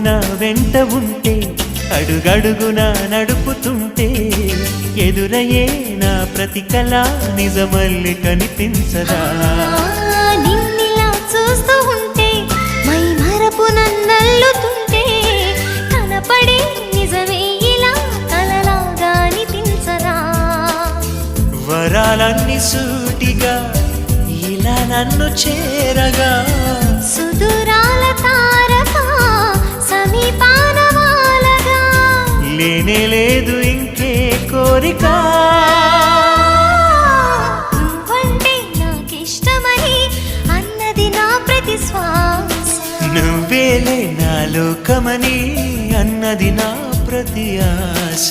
నా వెంట ఉంటే అడుగడుగునా నడుపుతుంటే ఎదురయ్యే నా ప్రతి కళ నిజమల్లి కనిపించదా నిన్నిలా చూస్తూ ఉంటే మై మరపు నన్నల్లుతుంటే కనపడే నిజమే ఇలా కలలాగా అనిపించదా వరాలన్నీ సూటిగా ఇలా నన్ను చేరగా సుదూరాల తారక సమీపాన వాలగా లేనే లేదు ఇంకే కోరిక నువ్వంటే నాకిష్టమని అన్నది నా ప్రతి శ్వాస నువ్వేలే నా లోకమని అన్నది నా ప్రతి ఆశ